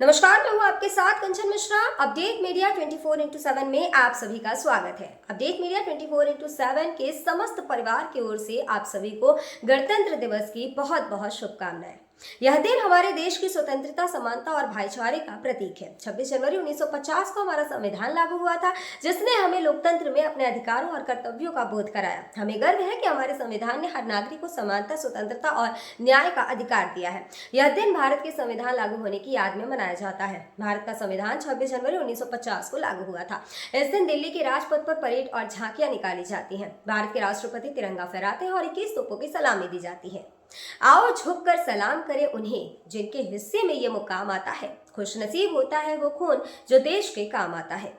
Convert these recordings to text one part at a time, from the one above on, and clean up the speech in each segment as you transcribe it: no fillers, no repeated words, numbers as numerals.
नमस्कार, मैं हूँ आपके साथ कंचन मिश्रा। अपडेट मीडिया 24x7 में आप सभी का स्वागत है। अपडेट मीडिया 24x7 के समस्त परिवार की ओर से आप सभी को गणतंत्र दिवस की बहुत बहुत शुभकामनाएं। यह दिन हमारे देश की स्वतंत्रता, समानता और भाईचारे का प्रतीक है। 26 जनवरी 1950 को हमारा संविधान लागू हुआ था, जिसने हमें लोकतंत्र में अपने अधिकारों और कर्तव्यों का बोध कराया। हमें गर्व है कि हमारे संविधान ने हर नागरिक को समानता, स्वतंत्रता और न्याय का अधिकार दिया है। यह दिन भारत के संविधान लागू होने की याद में मनाया जाता है। भारत का संविधान 26 जनवरी 1950 को लागू हुआ था। इस दिन दिल्ली के राजपथ पर परेड और झांकियां निकाली जाती हैं। भारत के राष्ट्रपति तिरंगा फहराते हैं और 21 तोपों की सलामी दी जाती है। आओ झुककर सलाम करें उन्हें जिनके हिस्से में ये मुकाम आता है। खुशनसीब होता है वो खून जो देश के काम आता है।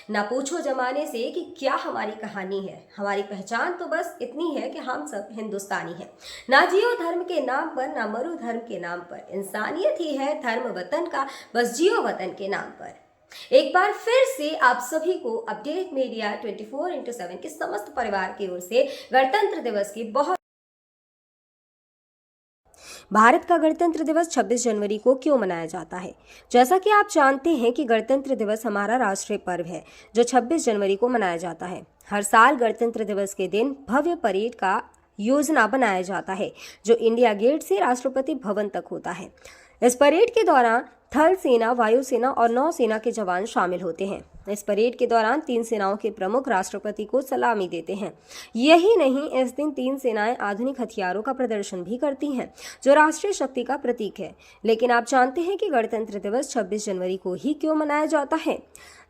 ना पूछो जमाने से कि क्या हमारी कहानी है, हमारी पहचान तो बस इतनी है कि हम सब हिंदुस्तानी हैं। ना जियो धर्म के नाम पर, ना मरो धर्म के नाम पर, इंसानियत ही है धर्म वतन का, बस जियो वतन के नाम पर। एक बार फिर से आप सभी को अपडेट मीडिया 24x7 के समस्त परिवार की ओर से गणतंत्र दिवस की बहुत। भारत का गणतंत्र दिवस 26 जनवरी को क्यों मनाया जाता है? जैसा कि आप जानते हैं कि गणतंत्र दिवस हमारा राष्ट्रीय पर्व है जो 26 जनवरी को मनाया जाता है। हर साल गणतंत्र दिवस के दिन भव्य परेड का योजना बनाया जाता है जो इंडिया गेट से राष्ट्रपति भवन तक होता है। इस परेड के दौरान थल सेना, वायुसेना और नौसेना के जवान शामिल होते हैं। इस परेड के दौरान तीन सेनाओं के प्रमुख राष्ट्रपति को सलामी देते हैं। यही नहीं, इस दिन तीन सेनाएं आधुनिक हथियारों का प्रदर्शन भी करती हैं जो राष्ट्रीय शक्ति का प्रतीक है। लेकिन आप जानते हैं कि गणतंत्र दिवस 26 जनवरी को ही क्यों मनाया जाता है?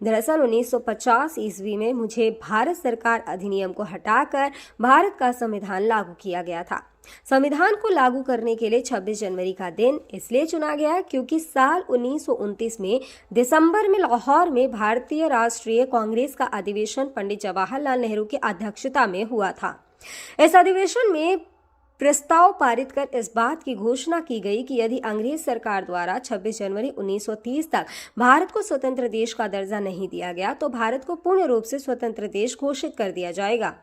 दरअसल 1950 ईस्वी में मुझे भारत सरकार अधिनियम को हटाकर भारत का संविधान लागू किया गया था। संविधान को लागू करने के लिए 26 जनवरी का दिन इसलिए चुना गया क्योंकि साल 1929 में दिसंबर में लाहौर में भारतीय राष्ट्रीय कांग्रेस का अधिवेशन पंडित जवाहरलाल नेहरू की अध्यक्षता में हुआ था। इस अधिवेशन में प्रस्ताव पारित कर इस बात की घोषणा की गई कि यदि अंग्रेज सरकार द्वारा 26 जनवरी 1930 तक भारत को स्वतंत्र देश का दर्जा नहीं दिया गया तो भारत को पूर्ण रूप से स्वतंत्र देश घोषित कर दिया जाएगा।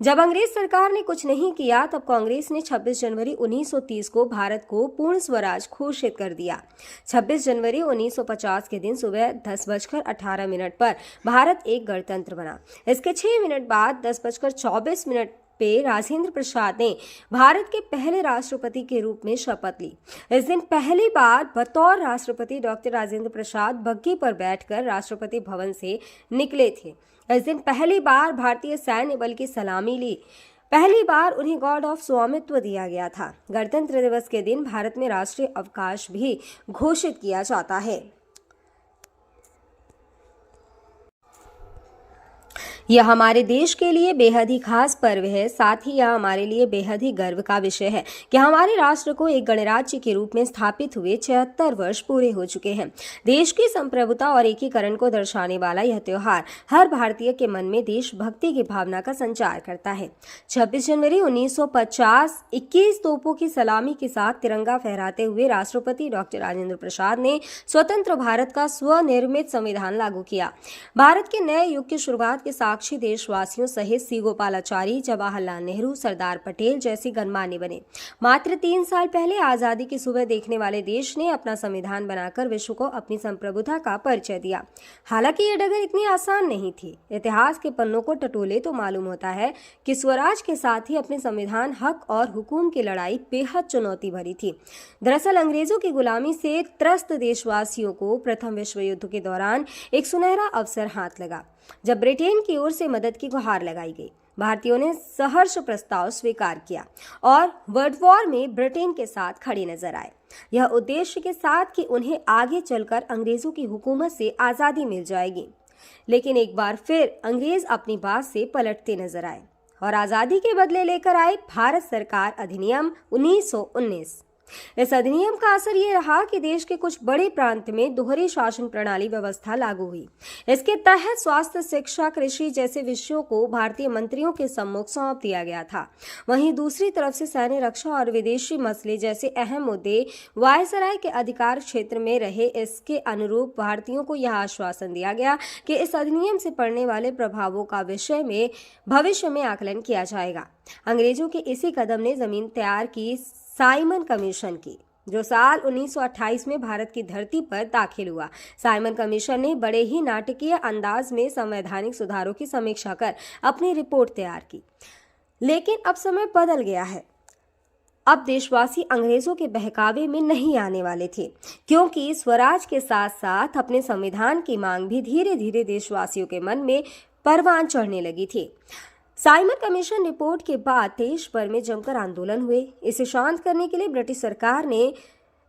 जब अंग्रेज सरकार ने कुछ नहीं किया तब कांग्रेस ने 26 जनवरी 1930 को भारत को पूर्ण स्वराज घोषित कर दिया। 26 जनवरी 1950 के दिन सुबह 10:18 पर भारत एक गणतंत्र बना। इसके 6 मिनट बाद 10:24 पे राजेंद्र प्रसाद ने भारत के पहले राष्ट्रपति के रूप में शपथ ली। इस दिन पहली बार बतौर राष्ट्रपति डॉक्टर राजेंद्र प्रसाद बग्घी पर बैठकर राष्ट्रपति भवन से निकले थे। इस दिन पहली बार भारतीय सैन्य बल की सलामी ली। पहली बार उन्हें गॉर्ड ऑफ स्वामित्व दिया गया था। गणतंत्र दिवस के दिन भारत में राष्ट्रीय अवकाश भी घोषित किया जाता है। यह हमारे देश के लिए बेहद ही खास पर्व है। साथ ही यह हमारे लिए बेहद ही गर्व का विषय है कि हमारे राष्ट्र को एक गणराज्य के रूप में स्थापित हुए 76 वर्ष पूरे हो चुके हैं। देश की संप्रभुता और एकीकरण को दर्शाने वाला यह त्योहार हर भारतीय के मन में देशभक्ति की भावना का संचार करता है। 26 जनवरी 1950 21 तोपों की सलामी के साथ तिरंगा फहराते हुए राष्ट्रपति डॉक्टर राजेंद्र प्रसाद ने स्वतंत्र भारत का स्वनिर्मित संविधान लागू किया। भारत के नए युग की शुरुआत के साक्षी देशवासियों सहित सी गोपालाचारी, जवाहरलाल नेहरू, सरदार पटेल जैसे गणमान्य बने। मात्र 3 साल पहले आजादी की सुबह देखने वाले देश ने अपना संविधान बनाकर विश्व को अपनी संप्रभुता का परिचय दिया। हालांकि ये डगर इतनी आसान नहीं थी। इतिहास के पन्नों को टटोले तो मालूम होता है कि स्वराज के साथ ही अपने संविधान, हक और हुकूम की लड़ाई बेहद चुनौती भरी थी। दरअसल अंग्रेजों की गुलामी से त्रस्त देशवासियों को प्रथम विश्व युद्ध के दौरान एक सुनहरा अवसर हाथ लगा जब ब्रिटेन की ओर से मदद की गुहार लगाई गई। भारतीयों ने सहर्ष प्रस्ताव स्वीकार किया और वर्ल्ड वॉर में ब्रिटेन के साथ खड़े नजर आए। यह उद्देश्य के साथ कि उन्हें आगे चलकर अंग्रेजों की हुकूमत से आजादी मिल जाएगी। लेकिन एक बार फिर अंग्रेज अपनी बात से पलटते नजर आए और आजादी के बदले लेकर आए भारत सरकार अधिनियम 1919। इस अधिनियम का असर ये रहा कि देश के कुछ बड़े प्रांत में दोहरी शासन प्रणाली व्यवस्था लागू हुई। इसके तहत स्वास्थ्य, शिक्षा, कृषि जैसे विषयों को भारतीय मंत्रियों के सम्मुख सौंप दिया गया था। वहीं दूसरी तरफ से सैन्य, रक्षा और विदेशी मसले जैसे अहम मुद्दे वायसराय के अधिकार क्षेत्र में रहे। इसके अनुरूप भारतीयों को यह आश्वासन दिया गया कि इस अधिनियम से पड़ने वाले प्रभावों का विषय में भविष्य में आकलन किया जाएगा। अंग्रेजों के इसी कदम ने जमीन तैयार की साइमन कमीशन की। जो साल 1928 में भारत की धरती पर दाखिल हुआ। साइमन कमीशन ने बड़े ही नाटकीय अंदाज में संवैधानिक सुधारों की समीक्षा कर अपनी रिपोर्ट तैयार की। लेकिन अब समय बदल गया है। अब देशवासी अंग्रेजों के बहकावे में नहीं आने वाले थे, क्योंकि स्वराज के साथ साथ अपने संविधान की मांग भी धीरे धीरे देशवासियों के मन में परवान चढ़ने लगी थी। साइमन कमीशन रिपोर्ट के बाद देश भर में जमकर आंदोलन हुए। इसे शांत करने के लिए ब्रिटिश सरकार ने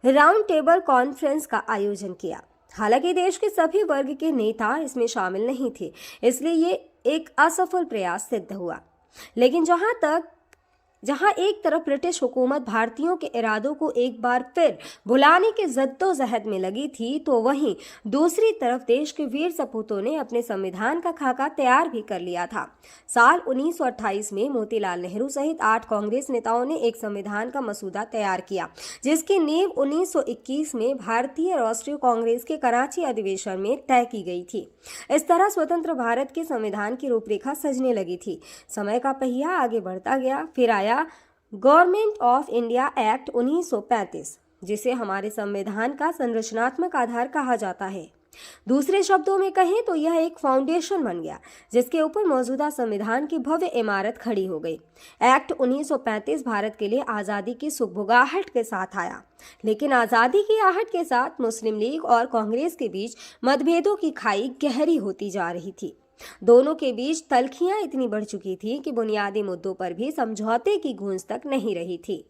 राउंड टेबल कॉन्फ्रेंस का आयोजन किया। हालांकि देश के सभी वर्ग के नेता इसमें शामिल नहीं थे, इसलिए ये एक असफल प्रयास सिद्ध हुआ। लेकिन जहां एक तरफ ब्रिटिश हुकूमत भारतीयों के इरादों को एक बार फिर भुलाने के जद्दोजहद में लगी थी, तो वहीं दूसरी तरफ देश के वीर सपूतों ने अपने संविधान का खाका तैयार भी कर लिया था। साल 1928 में मोतीलाल नेहरू सहित 8 कांग्रेस नेताओं ने एक संविधान का मसूदा तैयार किया, जिसकी नींव 1921 में भारतीय राष्ट्रीय कांग्रेस के कराची अधिवेशन में तय की गई थी। इस तरह स्वतंत्र भारत के संविधान की रूपरेखा सजने लगी थी। समय का पहिया आगे बढ़ता गया। फिर आया गवर्नमेंट ऑफ इंडिया एक्ट 1935, जिसे हमारे संविधान का संरचनात्मक आधार कहा जाता है। दूसरे शब्दों में कहें तो यह एक फाउंडेशन बन गया, जिसके ऊपर मौजूदा संविधान की भव्य इमारत खड़ी हो गई। एक्ट 1935 भारत के लिए आज़ादी की सुगबुगाहट के साथ आया, लेकिन आज़ादी की आहट के साथ मुस्लिम लीग और कांग्रेस के बीच मतभेदों की खाई गहरी होती जा रही थी। दोनों के बीच तल्खियां इतनी बढ़ चुकी थी कि बुनियादी मुद्दों पर भी समझौते की गूंज तक नहीं रही थी।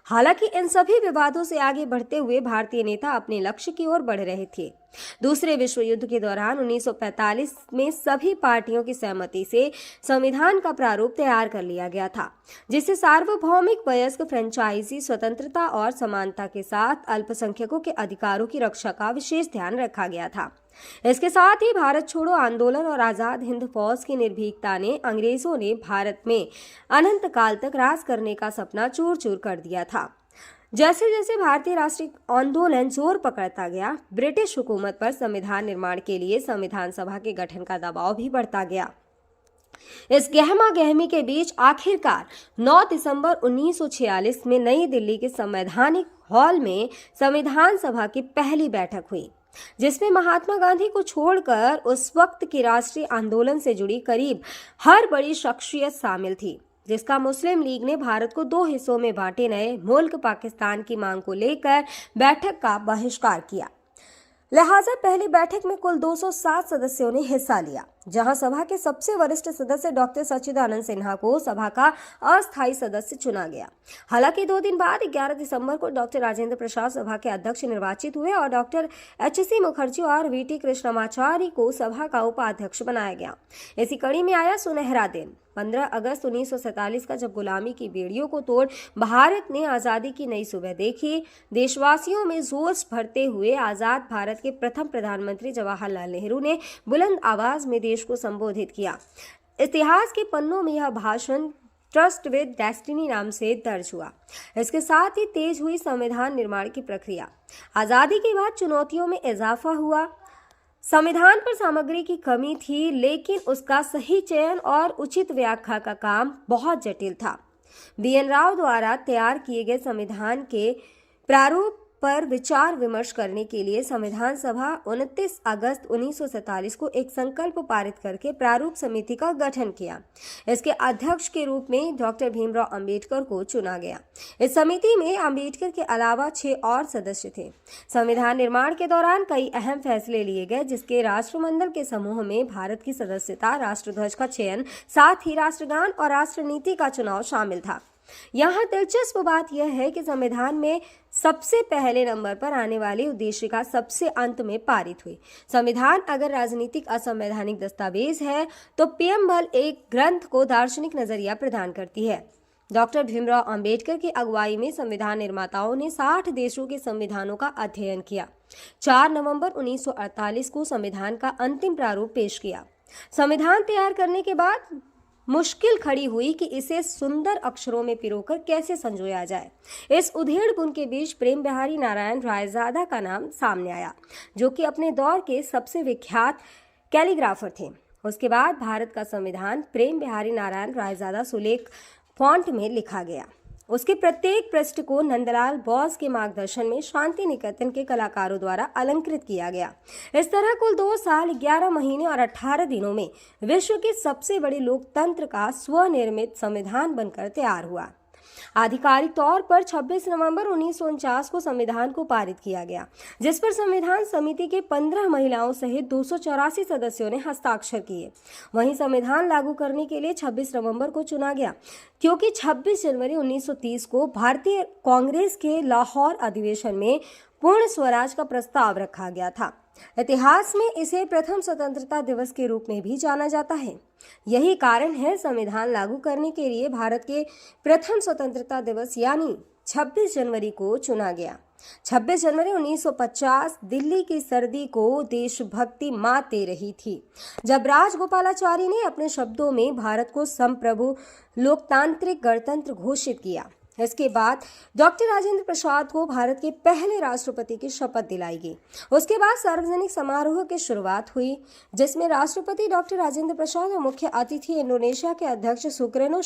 हालांकि इन सभी विवादों से आगे बढ़ते हुए भारतीय नेता अपने लक्ष्य की ओर बढ़ रहे थे। दूसरे विश्व युद्ध के दौरान 1945 में सभी पार्टियों की सहमति से संविधान का प्रारूप तैयार कर लिया गया था, जिसे सार्वभौमिक वयस्क फ्रेंचाइजी स्वतंत्रता और समानता के साथ अल्पसंख्यकों के अधिकारों की रक्षा का विशेष ध्यान रखा गया था। इसके साथ ही भारत छोड़ो आंदोलन और आजाद हिंद फौज की निर्भीकता ने अंग्रेजों ने भारत में अनंत काल तक राज करने का सपना चूर चूर कर दिया था। जैसे जैसे भारतीय राष्ट्रीय आंदोलन जोर पकड़ता गया, ब्रिटिश हुकूमत पर संविधान निर्माण के लिए संविधान सभा के गठन का दबाव भी बढ़ता गया। इस गहमा गहमी के बीच आखिरकार 9 दिसंबर 1946 में नई दिल्ली के संवैधानिक हॉल में संविधान सभा की पहली बैठक हुई, जिसमें महात्मा गांधी को छोड़कर उस वक्त के राष्ट्रीय आंदोलन से जुड़ी करीब हर बड़ी शख्सियत शामिल थी, जिसका मुस्लिम लीग ने भारत को 2 हिस्सों में बांटे नए मुल्क पाकिस्तान की मांग को लेकर बैठक का बहिष्कार किया। लिहाजा पहली बैठक में कुल 207 सदस्यों ने हिस्सा लिया, जहां सभा के सबसे वरिष्ठ सदस्य डॉक्टर सच्चिदानंद सिन्हा को सभा का अस्थायी सदस्य चुना गया। हालांकि 2 दिन बाद 11 दिसंबर को डॉक्टर राजेंद्र प्रसाद सभा के अध्यक्ष निर्वाचित हुए और डॉक्टर एच.सी. मुखर्जी और वी.टी. कृष्णमाचारी को सभा का उपाध्यक्ष बनाया गया। इसी कड़ी में आया सुनहरा दिन 15 अगस्त 1947 का, जब गुलामी की बेड़ियों को तोड़ भारत ने आज़ादी की नई सुबह देखी। देशवासियों में जोश भरते हुए आज़ाद भारत के प्रथम प्रधानमंत्री जवाहरलाल नेहरू ने बुलंद आवाज में देश को संबोधित किया। इतिहास के पन्नों में यह भाषण ट्रस्ट विद डेस्टिनी नाम से दर्ज हुआ। इसके साथ ही तेज हुई संविधान निर्माण की प्रक्रिया। आज़ादी के बाद चुनौतियों में इजाफा हुआ। संविधान पर सामग्री की कमी थी, लेकिन उसका सही चयन और उचित व्याख्या का काम बहुत जटिल था। बी.एन. राव द्वारा तैयार किए गए संविधान के प्रारूप पर विचार विमर्श करने के लिए संविधान सभा 29 अगस्त 1947 को एक संकल्प पारित करके प्रारूप समिति का गठन किया। इसके अध्यक्ष के रूप में डॉक्टर भीमराव अंबेडकर को चुना गया। इस समिति में अंबेडकर के अलावा 6 और सदस्य थे। संविधान निर्माण के दौरान कई अहम फैसले लिए गए, जिसके राष्ट्रमंडल के समूह में भारत की सदस्यता, राष्ट्रध्वज का चयन, साथ ही राष्ट्रगान और राष्ट्रनीति का चुनाव शामिल था। यहाँ दिलचस्प बात यह है कि संविधान में सबसे पहले नंबर पर आने वाली उद्देशिका सबसे अंत में पारित हुई। संविधान अगर राजनीतिक असंवैधानिक दस्तावेज है, तो पीएमएल एक ग्रंथ को दार्शनिक नजरिया प्रदान करती है। डॉक्टर भीमराव अंबेडकर की अगुवाई में संविधान निर्माताओं ने 60 देशों के संविधानों का अध्ययन किया। 4 नवंबर 1948 को संविधान का अंतिम प्रारूप पेश किया। संविधान तैयार करने के बाद मुश्किल खड़ी हुई कि इसे सुंदर अक्षरों में पिरोकर कैसे संजोया जाए। इस उधेड़-बुन के बीच प्रेम बिहारी नारायण रायजादा का नाम सामने आया, जो कि अपने दौर के सबसे विख्यात कैलीग्राफर थे। उसके बाद भारत का संविधान प्रेम बिहारी नारायण रायजादा सुलेख फॉन्ट में लिखा गया। उसके प्रत्येक पृष्ठ को नंदलाल बोस के मार्गदर्शन में शांति निकेतन के कलाकारों द्वारा अलंकृत किया गया। इस तरह कुल 2 साल 11 महीने और 18 दिनों में विश्व के सबसे बड़े लोकतंत्र का स्वनिर्मित संविधान बनकर तैयार हुआ। आधिकारिक तौर पर 26 नवंबर 1949 को संविधान को पारित किया गया, जिस पर संविधान समिति के 15 महिलाओं सहित 284 सदस्यों ने हस्ताक्षर किए। वहीं संविधान लागू करने के लिए 26 नवंबर को चुना गया, क्योंकि 26 जनवरी 1930 को भारतीय कांग्रेस के लाहौर अधिवेशन में पूर्ण स्वराज का प्रस्ताव रखा गया था। इतिहास में इसे प्रथम स्वतंत्रता दिवस के रूप में भी जाना जाता है। यही कारण है संविधान लागू करने के लिए भारत के प्रथम स्वतंत्रता दिवस यानी 26 जनवरी को चुना गया। 26 जनवरी 1950 दिल्ली की सर्दी को देशभक्ति मात दे रही थी, जब राजगोपालाचारी ने अपने शब्दों में भारत को संप्रभु लोकतांत्रिक गणतंत्र घोषित किया। इसके बाद डॉक्टर राजेंद्र प्रसाद को भारत के पहले राष्ट्रपति की शपथ दिलाई गई। उसके बाद सार्वजनिक समारोह की शुरुआत हुई, जिसमें राष्ट्रपति डॉक्टर राजेंद्र प्रसाद और मुख्य अतिथि इंडोनेशिया के अध्यक्ष सुकर्नो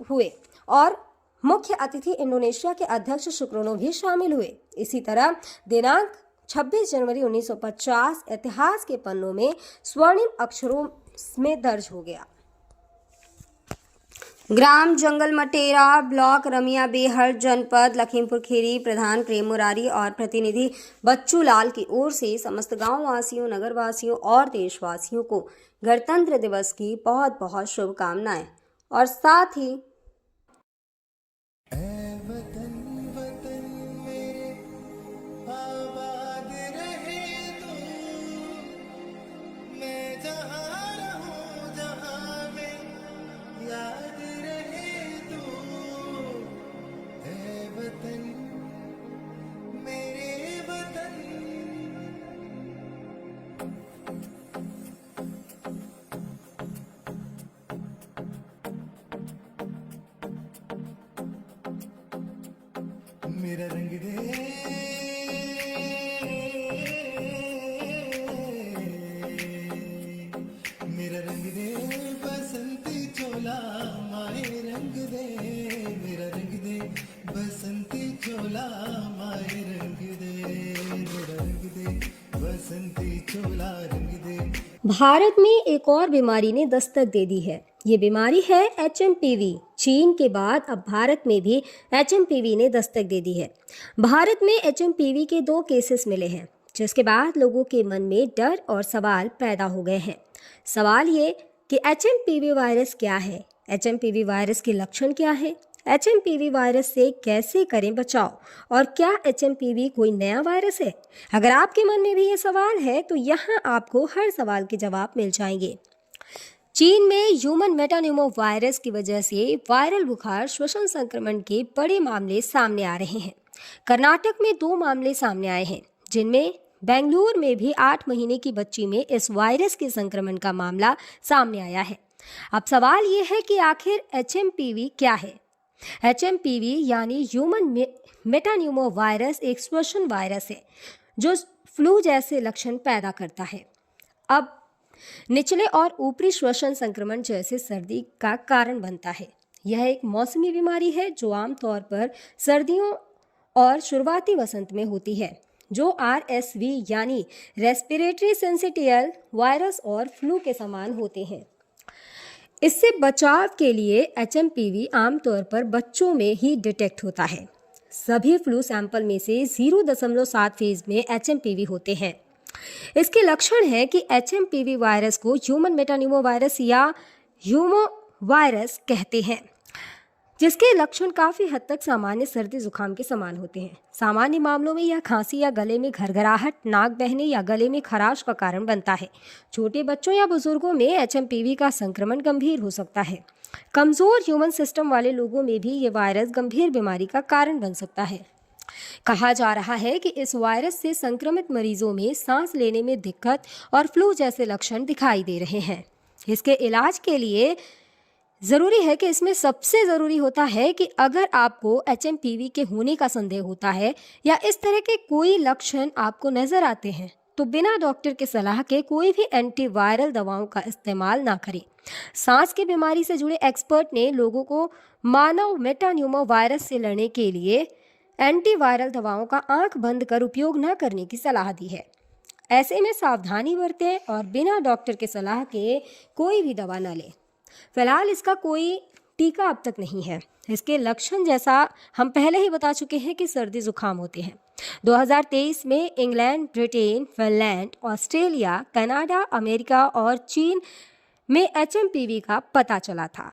हुए और मुख्य अतिथि इंडोनेशिया के अध्यक्ष सुकर्नो भी शामिल हुए। इसी तरह दिनांक 26 जनवरी 1950 इतिहास के पन्नों में स्वर्णिम अक्षरों में दर्ज हो गया। ग्राम जंगल मटेरा, ब्लॉक रमिया बेहड़, जनपद लखीमपुर खीरी, प्रधान प्रेम मुरारी और प्रतिनिधि बच्चू लाल की ओर से समस्त गांव वासियों, नगर वासियों और देशवासियों को गणतंत्र दिवस की बहुत बहुत शुभकामनाएं। और साथ ही मेरा रंग दे, मेरा रंग दे बसंती चोला, माए रंग दे, मेरा रंग दे बसंती चोला, माए रंग दे, मेरा रंग दे बसंती चोला, रंग दे। भारत में एक और बीमारी ने दस्तक दे दी है। ये बीमारी है HMPV। चीन के बाद अब भारत में भी HMPV ने दस्तक दे दी है। भारत में HMPV के 2 केसेस मिले हैं, जिसके बाद लोगों के मन में डर और सवाल पैदा हो गए हैं। सवाल ये कि HMPV वायरस क्या है, HMPV वायरस के लक्षण क्या है, HMPV वायरस से कैसे करें बचाव, और क्या HMPV कोई नया वायरस है? अगर आपके मन में भी ये सवाल है तो यहाँ आपको हर सवाल के जवाब मिल जाएंगे। चीन में ह्यूमन मेटान्यूमो वायरस की वजह से वायरल बुखार श्वसन संक्रमण के बड़े मामले सामने आ रहे हैं। कर्नाटक में 2 मामले सामने आए हैं, जिनमें बेंगलुरु में भी 8 महीने की बच्ची में इस वायरस के संक्रमण का मामला सामने आया है। अब सवाल ये है कि आखिर HMPV क्या है? HMPV यानी ह्यूमन मेटान्यूमो वायरस एक श्वसन वायरस है जो फ्लू जैसे लक्षण पैदा करता है। अब निचले और ऊपरी श्वसन संक्रमण जैसे सर्दी का कारण बनता है। यह एक मौसमी बीमारी है जो आमतौर पर सर्दियों और शुरुआती वसंत में होती है, जो RSV यानी रेस्पिरेटरी सिंसिटियल वायरस और फ्लू के समान होते हैं। इससे बचाव के लिए HMPV आमतौर पर बच्चों में ही डिटेक्ट होता है। सभी फ्लू सैंपल में से 0.7% में HMPV होते हैं। इसके लक्षण है कि HMPV वायरस को ह्यूमन मेटान्यूमो वायरस या ह्यूमो वायरस कहते हैं, जिसके लक्षण काफ़ी हद तक सामान्य सर्दी जुकाम के समान होते हैं। सामान्य मामलों में यह खांसी या गले में घरघराहट, नाक बहने या गले में खराश का कारण बनता है। छोटे बच्चों या बुजुर्गों में HMPV का संक्रमण गंभीर हो सकता है। कमज़ोर ह्यूमन सिस्टम वाले लोगों में भी ये वायरस गंभीर बीमारी का कारण बन सकता है। कहा जा रहा है कि इस वायरस से संक्रमित मरीजों में सांस लेने में दिक्कत और फ्लू जैसे लक्षण दिखाई दे रहे हैं। इसके इलाज के लिए ज़रूरी है कि इसमें सबसे ज़रूरी होता है कि अगर आपको HMPV के होने का संदेह होता है या इस तरह के कोई लक्षण आपको नज़र आते हैं तो बिना डॉक्टर के सलाह के कोई भी एंटीवायरल दवाओं का इस्तेमाल ना करें। सांस की बीमारी से जुड़े एक्सपर्ट ने लोगों को मानव मेटान्यूमो वायरस से लड़ने के लिए एंटीवायरल दवाओं का आंख बंद कर उपयोग न करने की सलाह दी है। ऐसे में सावधानी बरतें और बिना डॉक्टर के सलाह के कोई भी दवा न लें। फिलहाल इसका कोई टीका अब तक नहीं है। इसके लक्षण जैसा हम पहले ही बता चुके हैं कि सर्दी जुकाम होते हैं। 2023 में England, Britain, Finland, Australia, Canada, America और चीन में एचएमपीवी का पता चला था।